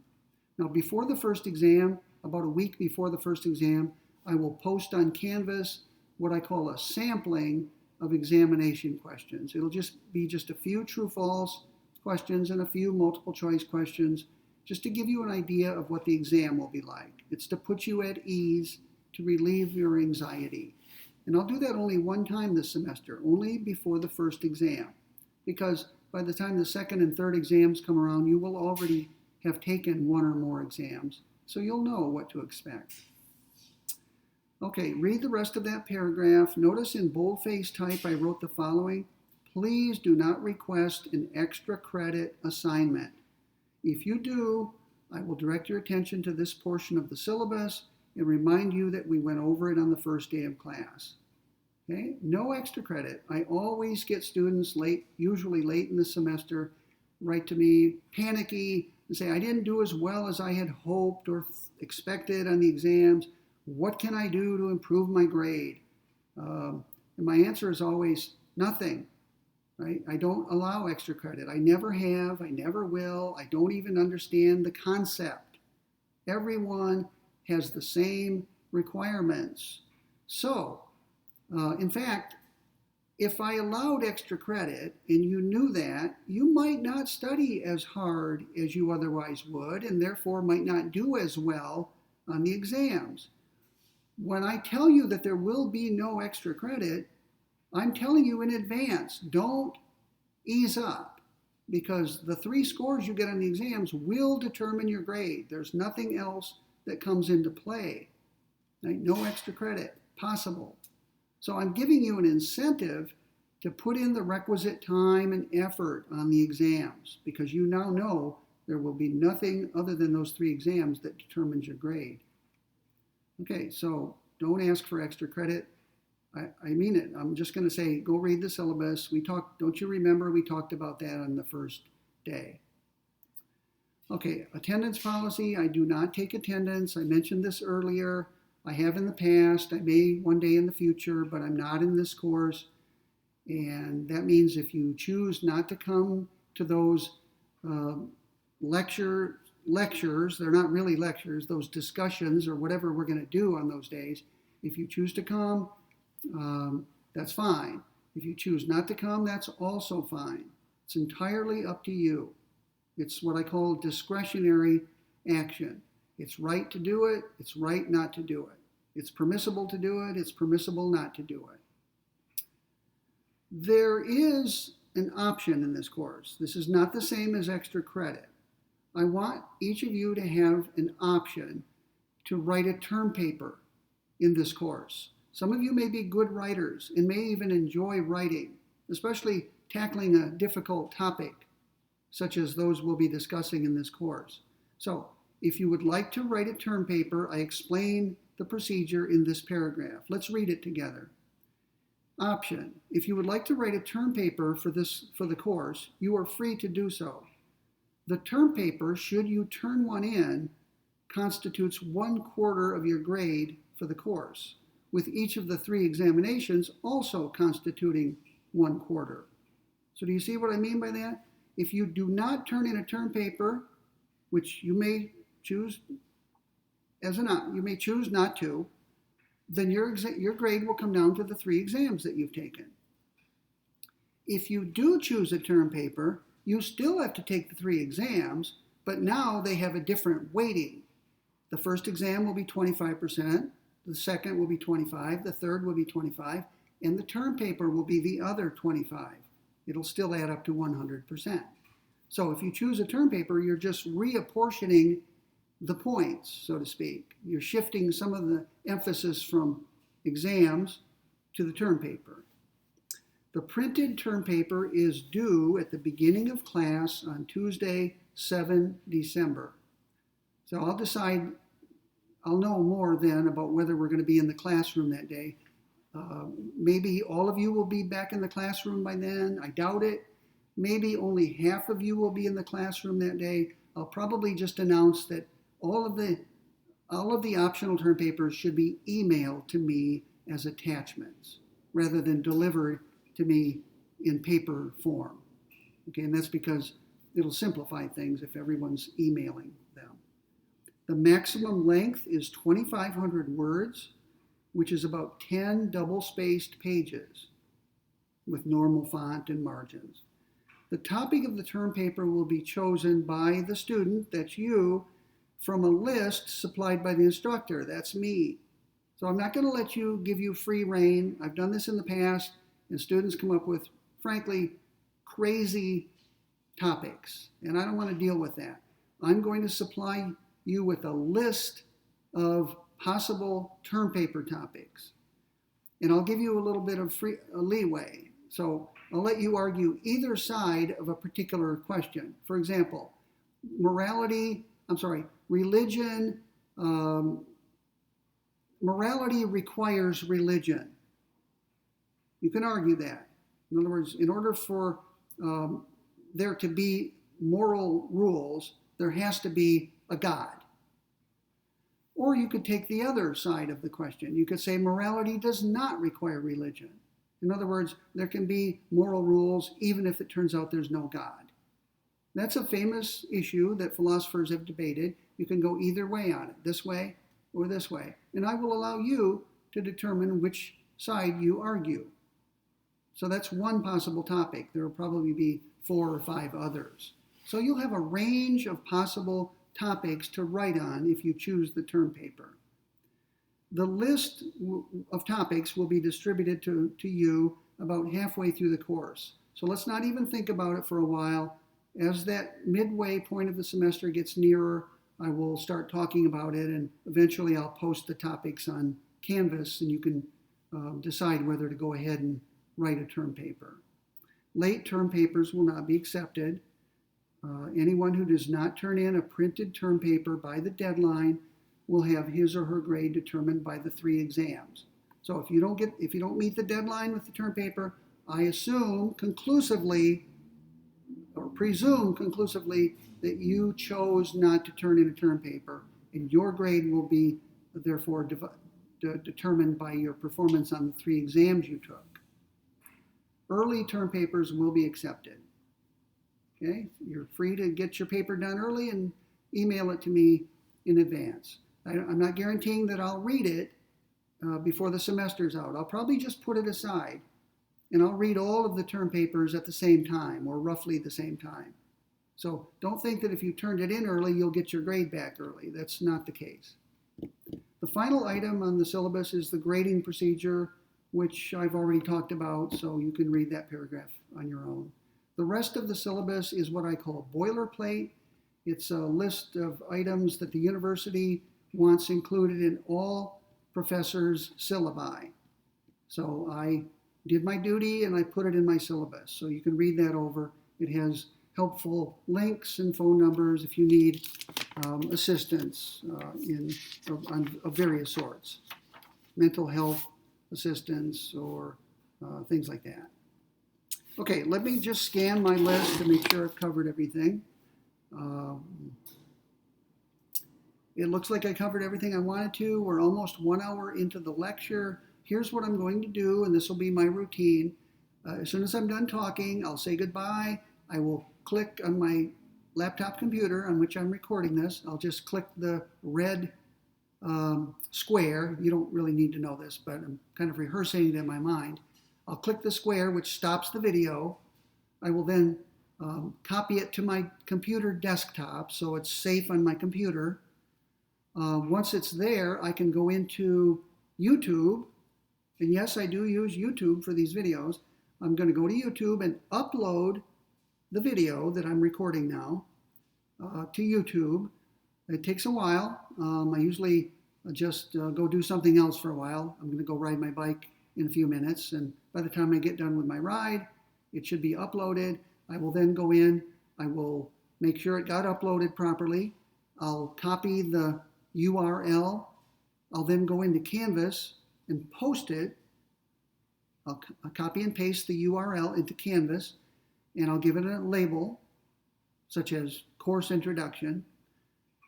Now, before the first exam, about a week before the first exam, I will post on Canvas what I call a sampling of examination questions. It'll just be a few true-false questions and a few multiple choice questions, just to give you an idea of what the exam will be like. It's to put you at ease, to relieve your anxiety. And I'll do that only one time this semester, only before the first exam, because by the time the second and third exams come around, you will already have taken one or more exams, so you'll know what to expect. Okay, read the rest of that paragraph. Notice in boldface type I wrote the following: please do not request an extra credit assignment. If you do, I will direct your attention to this portion of the syllabus and remind you that we went over it on the first day of class. Okay, no extra credit. I always get students usually late in the semester, write to me panicky and say, I didn't do as well as I had hoped or expected on the exams. What can I do to improve my grade? And my answer is always nothing. Right? I don't allow extra credit. I never have. I never will. I don't even understand the concept. Everyone has the same requirements. So, in fact, if I allowed extra credit and you knew that, you might not study as hard as you otherwise would, and therefore might not do as well on the exams. When I tell you that there will be no extra credit, I'm telling you in advance, don't ease up, because the 3 scores you get on the exams will determine your grade. There's nothing else that comes into play. Right? No extra credit possible. So I'm giving you an incentive to put in the requisite time and effort on the exams, because you now know there will be nothing other than those 3 exams that determines your grade. Okay, so don't ask for extra credit. I mean it. I'm just going to say, go read the syllabus. Don't you remember we talked about that on the first day? Okay, attendance policy. I do not take attendance. I mentioned this earlier. I have in the past. I may one day in the future, but I'm not in this course. And that means if you choose not to come to those lectures, they're not really lectures, those discussions or whatever we're going to do on those days, if you choose to come, that's fine. If you choose not to come, that's also fine. It's entirely up to you. It's what I call discretionary action. It's right to do it. It's right not to do it. It's permissible to do it. It's permissible not to do it. There is an option in this course. This is not the same as extra credit. I want each of you to have an option to write a term paper in this course. Some of you may be good writers and may even enjoy writing, especially tackling a difficult topic, such as those we'll be discussing in this course. So, if you would like to write a term paper, I explain the procedure in this paragraph. Let's read it together. Option: if you would like to write a term paper for the course, you are free to do so. The term paper, should you turn one in, constitutes 1/4 of your grade for the course, with each of the 3 examinations also constituting 1/4. So do you see what I mean by that? If you do not turn in a term paper, which you may choose not to, then your grade will come down to the 3 exams that you've taken. If you do choose a term paper, you still have to take the 3 exams, but now they have a different weighting. The first exam will be 25%, the second will be 25%, the third will be 25%, and the term paper will be the other 25%. It'll still add up to 100%. So if you choose a term paper, you're just reapportioning the points, so to speak. You're shifting some of the emphasis from exams to the term paper. The printed term paper is due at the beginning of class on Tuesday, 7 December. So I'll know more then about whether we're going to be in the classroom that day. Maybe all of you will be back in the classroom by then. I doubt it. Maybe only half of you will be in the classroom that day. I'll probably just announce that all of the optional term papers should be emailed to me as attachments rather than delivered to me in paper form. Okay, and that's because it'll simplify things if everyone's emailing them. The maximum length is 2,500 words, which is about 10 double-spaced pages with normal font and margins. The topic of the term paper will be chosen by the student, that's you, from a list supplied by the instructor, that's me. So I'm not going to let you give you free rein. I've done this in the past, and students come up with, frankly, crazy topics, and I don't want to deal with that. I'm going to supply you with a list of possible term paper topics, and I'll give you a little bit of leeway. So I'll let you argue either side of a particular question. For example, religion, morality requires religion. You can argue that. In other words, in order for there to be moral rules, there has to be a God. Or you could take the other side of the question. You could say morality does not require religion. In other words, there can be moral rules even if it turns out there's no God. That's a famous issue that philosophers have debated. You can go either way on it, this way or this way. And I will allow you to determine which side you argue. So that's one possible topic. There will probably be 4 or 5 others. So you'll have a range of possible topics to write on if you choose the term paper. The list of topics will be distributed to you about halfway through the course. So let's not even think about it for a while. As that midway point of the semester gets nearer, I will start talking about it, and eventually I'll post the topics on Canvas, and you can decide whether to go ahead and write a term paper. Late term papers will not be accepted. Anyone who does not turn in a printed term paper by the deadline will have his or her grade determined by the 3 exams. So if you don't meet the deadline with the term paper, I assume conclusively or presume conclusively that you chose not to turn in a term paper, and your grade will be therefore determined by your performance on the 3 exams you took. Early term papers will be accepted. Okay, you're free to get your paper done early and email it to me in advance. I'm not guaranteeing that I'll read it before the semester's out. I'll probably just put it aside, and I'll read all of the term papers at the same time, or roughly the same time. So don't think that if you turned it in early, you'll get your grade back early. That's not the case. The final item on the syllabus is the grading procedure, which I've already talked about, so you can read that paragraph on your own. The rest of the syllabus is what I call boilerplate. It's a list of items that the university wants included in all professors' syllabi. So I did my duty and I put it in my syllabus. So you can read that over. It has helpful links and phone numbers if you need assistance of various sorts. Mental health assistance or things like that. Okay, let me just scan my list to make sure I've covered everything. It looks like I covered everything I wanted to. We're almost 1 hour into the lecture. Here's what I'm going to do, and this will be my routine. As soon as I'm done talking, I'll say goodbye. I will click on my laptop computer on which I'm recording this. I'll just click the red square. You don't really need to know this, but I'm kind of rehearsing it in my mind. I'll click the square, which stops the video. I will then copy it to my computer desktop so it's safe on my computer. Once it's there, I can go into YouTube. And yes, I do use YouTube for these videos. I'm going to go to YouTube and upload the video that I'm recording now to YouTube. It takes a while. I usually just go do something else for a while. I'm going to go ride my bike in a few minutes, and by the time I get done with my ride, it should be uploaded. I will then go in. I will make sure it got uploaded properly. I'll copy the URL. I'll then go into Canvas and post it. I'll copy and paste the URL into Canvas, and I'll give it a label, such as Course Introduction.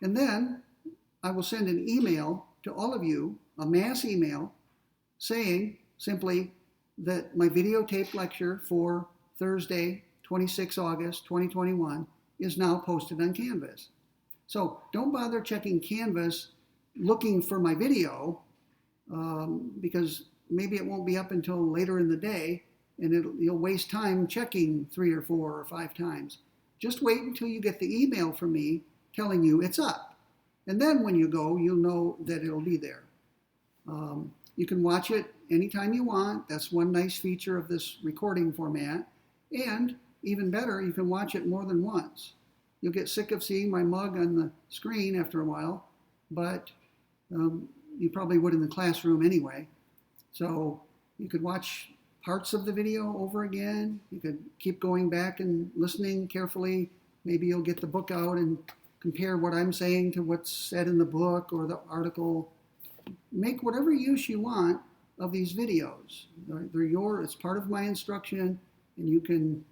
And then I will send an email to all of you, a mass email, saying simply that my videotaped lecture for Thursday, 26 August 2021 is now posted on Canvas. So don't bother checking Canvas looking for my video because maybe it won't be up until later in the day, and you'll waste time checking 3 or 4 or 5 times. Just wait until you get the email from me telling you it's up. And then when you go, you'll know that it'll be there. You can watch it anytime you want. That's one nice feature of this recording format. And even better, you can watch it more than once. You'll get sick of seeing my mug on the screen after a while, but you probably would in the classroom anyway. So you could watch parts of the video over again. You could keep going back and listening carefully. Maybe you'll get the book out and compare what I'm saying to what's said in the book or the article. Make whatever use you want of these videos. It's part of my instruction, and you can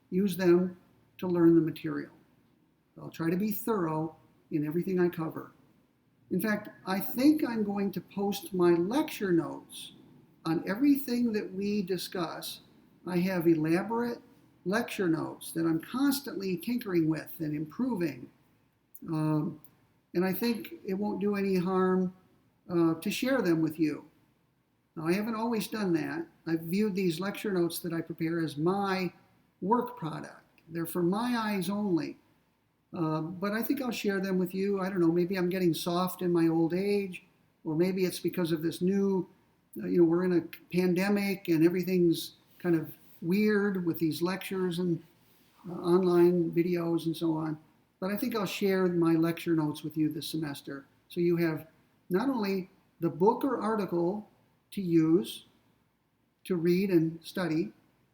use them to learn the material. I'll try to be thorough in everything I cover. In fact, I think I'm going to post my lecture notes on everything that we discuss. I have elaborate lecture notes that I'm constantly tinkering with and improving. And I think it won't do any harm to share them with you. Now, I haven't always done that. I've viewed these lecture notes that I prepare as my work product. They're for my eyes only. But I think I'll share them with you. I don't know, maybe I'm getting soft in my old age, or maybe it's because of this new, we're in a pandemic and everything's kind of weird with these lectures and online videos and so on. But I think I'll share my lecture notes with you this semester. So you have not only the book or article to use to read and study,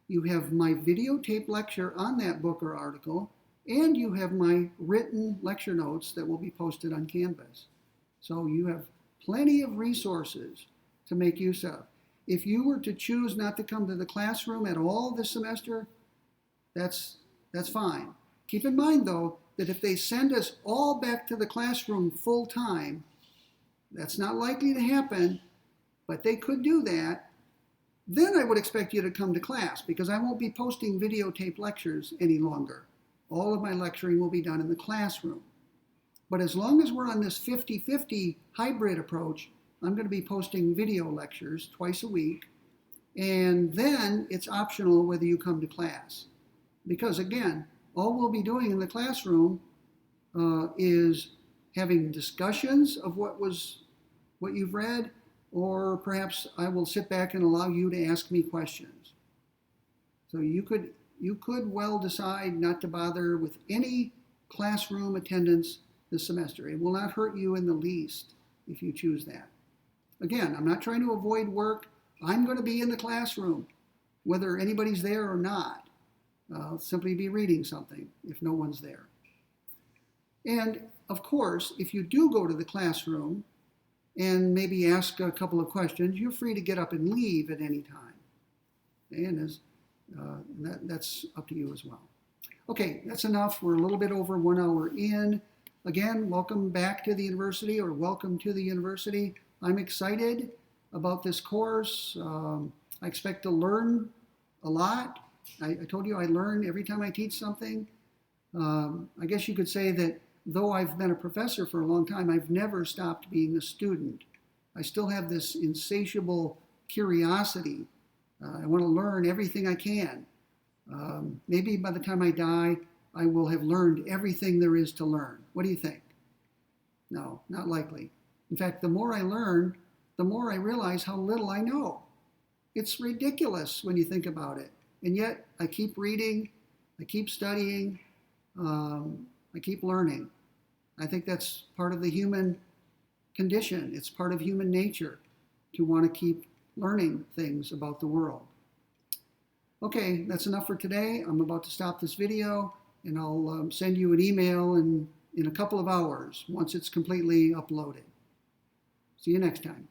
you have my videotape lecture on that book or article, and you have my written lecture notes that will be posted on Canvas. So you have plenty of resources to make use of. If you were to choose not to come to the classroom at all this semester, that's fine. Keep in mind, though, that if they send us all back to the classroom full time, that's not likely to happen, but they could do that. Then I would expect you to come to class because I won't be posting videotape lectures any longer. All of my lecturing will be done in the classroom. But as long as we're on this 50-50 hybrid approach, I'm going to be posting video lectures twice a week, and then it's optional whether you come to class. Because again, all we'll be doing in the classroom is having discussions of what you've read, or perhaps I will sit back and allow you to ask me questions. So you could well decide not to bother with any classroom attendance this semester. It will not hurt you in the least if you choose that. Again, I'm not trying to avoid work. I'm going to be in the classroom, whether anybody's there or not. I'll simply be reading something if no one's there. And of course, if you do go to the classroom and maybe ask a couple of questions, you're free to get up and leave at any time. And that's up to you as well. Okay, that's enough. We're a little bit over 1 hour in. Again, welcome back to the university, or welcome to the university. I'm excited about this course. I expect to learn a lot. I told you I learn every time I teach something. I guess you could say that though I've been a professor for a long time, I've never stopped being a student. I still have this insatiable curiosity. I want to learn everything I can. Maybe by the time I die, I will have learned everything there is to learn. What do you think? No, not likely. In fact, the more I learn, the more I realize how little I know. It's ridiculous when you think about it. And yet, I keep reading, I keep studying, I keep learning. I think that's part of the human condition. It's part of human nature to want to keep learning things about the world. Okay, that's enough for today. I'm about to stop this video, and I'll send you an email in a couple of hours once it's completely uploaded. See you next time.